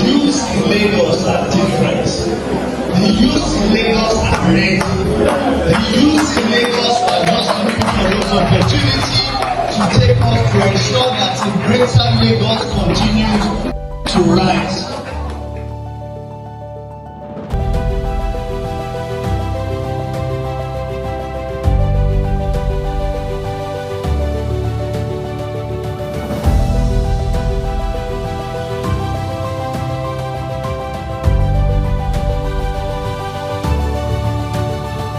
youths in Lagos are different. The youths in Lagos are ready. The youths in Lagos are just looking for this opportunity to take us to ensure that the greater Lagos continues to rise.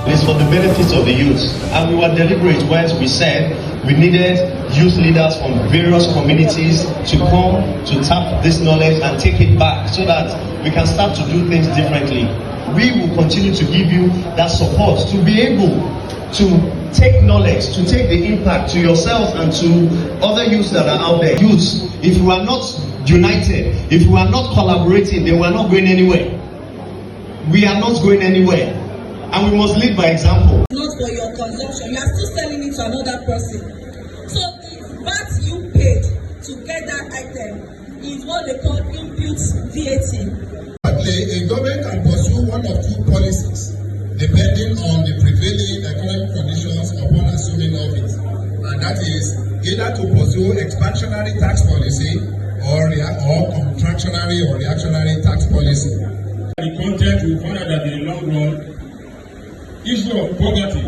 It's for the benefits of the youth, and we were deliberate when we said we needed youth leaders from various communities to come to tap this knowledge and take it back so that we can start to do things differently. We will continue to give you that support to be able to take knowledge, to take the impact to yourself and to other youths that are out there. Youths, if you are not united, if you are not collaborating, then we are not going anywhere. We are not going anywhere. And we must lead by example. Not for your consumption, you are still selling it to another person. So the VAT you paid to get that item is what they call input VAT. A government can pursue one of two policies depending on the prevailing economic conditions upon assuming office, and that is either to pursue expansionary tax policy or contractionary or reactionary tax policy. The content we found out that in the long run, issue of poverty,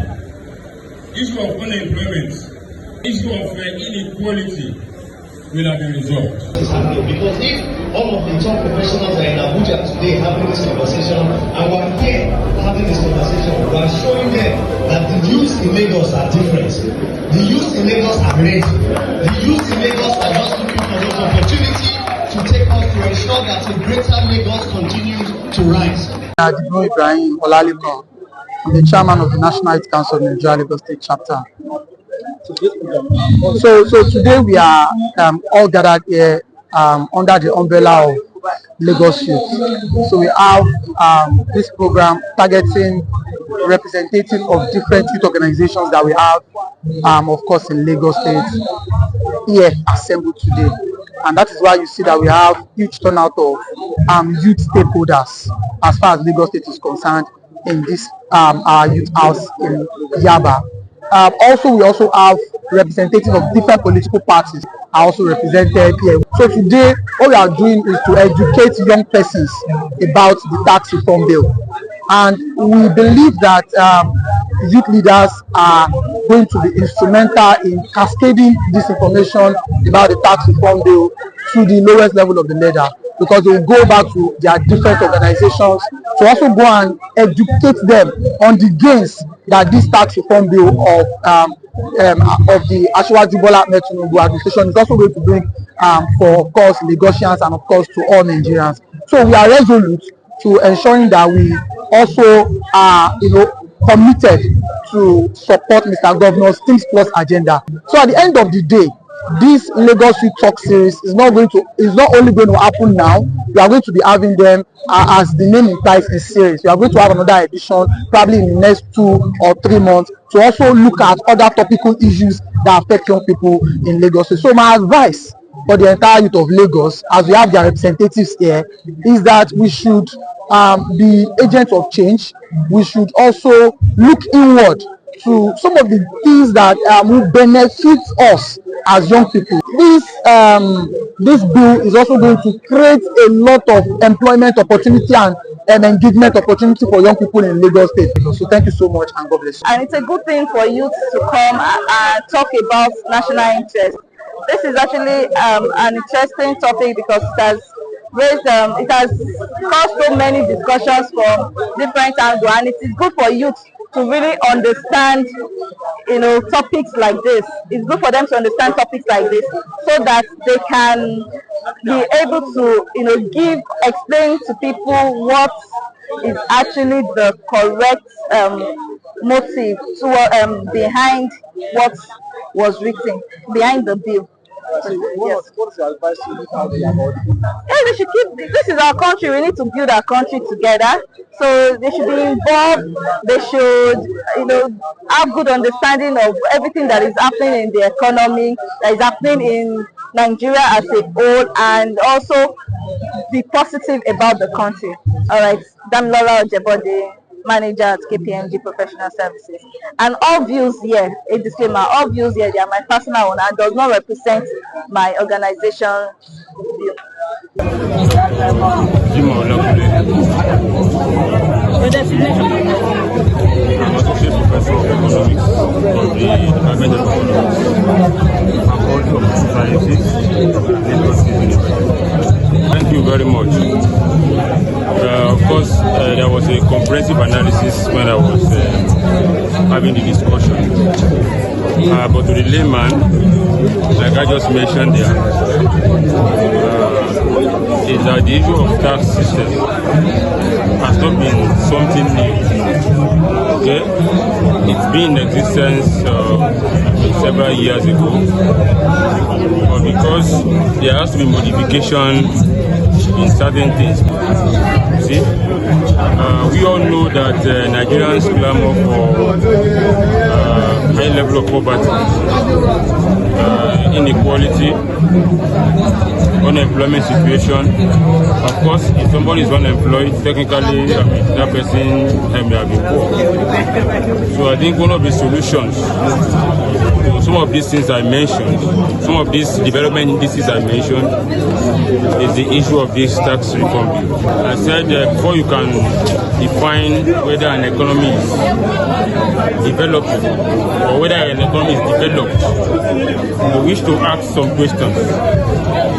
issue of unemployment, issue of inequality will have been resolved. Because if all of the top professionals are in Abuja today having this conversation, and we're here having this conversation, we're showing them that the youths in Lagos are different. The youths in Lagos are ready. The youths in Lagos are just looking for this opportunity to take us to ensure that the greater Lagos continues to rise. I'm the chairman of the National Youth Council of Nigeria Lagos State Chapter. So today we are all gathered here under the umbrella of Lagos Youth. So we have this program targeting representatives of different youth organizations that we have, of course, in Lagos State here assembled today. And that is why you see that we have huge turnout of youth stakeholders as far as Lagos State is concerned in this our youth house in Yaba. We also have representatives of different political parties are also represented here. So today, what we are doing is to educate young persons about the tax reform bill, and we believe that youth leaders are going to be instrumental in cascading this information about the tax reform bill to the lowest level of the ladder, because they will go back to their different organizations to also go and educate them on the gains that this tax reform bill of the Bola Ahmed Tinubu administration is also going to bring for, of course, Lagosians and, of course, to all Nigerians. So we are resolute to ensuring that we also are, committed to support Mr. Governor's Things Plus agenda. So at the end of the day, this Lagos Youth Talk series is not only going to happen now. We are going to be having them as the name implies in series. We are going to have another edition probably in the next 2 or 3 months to also look at other topical issues that affect young people in Lagos. So my advice for the entire youth of Lagos, as we have their representatives here, is that we should be agents of change. We should also look inward to some of the things that will benefit us as young people. This bill is also going to create a lot of employment opportunity and engagement opportunity for young people in Lagos State. So thank you so much, and God bless you. And it's a good thing for youth to come and talk about national interest. This is actually an interesting topic because it has caused so many discussions from different angles, and it is good for youth to really understand, topics like this. It's good for them to understand topics like this so that they can be able to, explain to people what is actually the correct motive behind what was written, behind the bill. What is your advice to youth out there about it? Yeah, they should this is our country. We need to build our country together. So they should be involved. They should, have good understanding of everything that is happening in the economy, that is happening in Nigeria as a whole, and also be positive about the country. All right, Damilola Ojebode, manager at KPMG Professional Services. And all views here, a disclaimer, all views here, they are my personal one and does not represent my organization's view. I'm associate professor of economics from the Department of Economics. I'm also of sciences at University. Thank you very much. Of course, there was a comprehensive analysis when I was having the discussion. But to the layman, like I just mentioned there, is that the issue of tax system has not been something new. Okay, it's been in existence several years ago, but because there has to be modification in certain things. See, we all know that Nigerians clamor for high level of poverty, inequality, unemployment situation. Of course, if somebody is unemployed, technically, that person may have been poor. So I think one of the solutions to some of these things I mentioned, some of these development indices I mentioned, is the issue of this tax reform bill. I said before you can define whether an economy is developing or whether an economy is developed, you wish to ask some questions.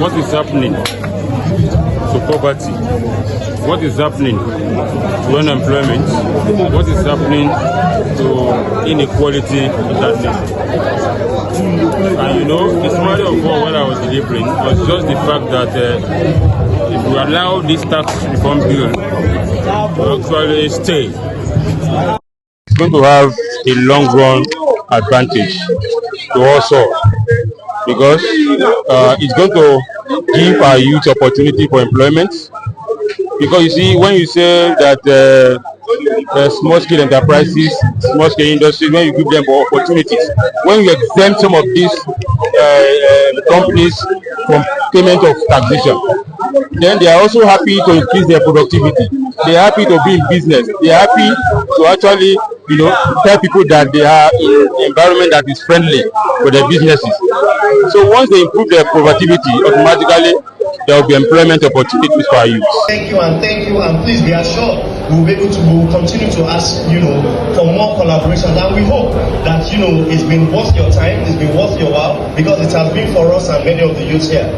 What is happening to poverty? What is happening to unemployment? What is happening to inequality in that nation? And you know, the summary of what I was delivering was just the fact that if we allow this tax reform bill to actually stay, it's going to have a long run advantage to us all, because it's going to give our youth opportunity for employment. Because you see, when you say that small scale enterprises, small scale industries, when you give them opportunities, when you exempt some of these companies from payment of taxation, then they are also happy to increase their productivity. They are happy to be in business. They are happy to actually, tell people that they are in an environment that is friendly for their businesses. So once they improve their productivity, automatically there will be employment opportunities for our youth. Thank you, and please be assured we will continue to ask, for more collaboration, and we hope that, it's been worth your time, it's been worth your while, because it has been for us and many of the youths here.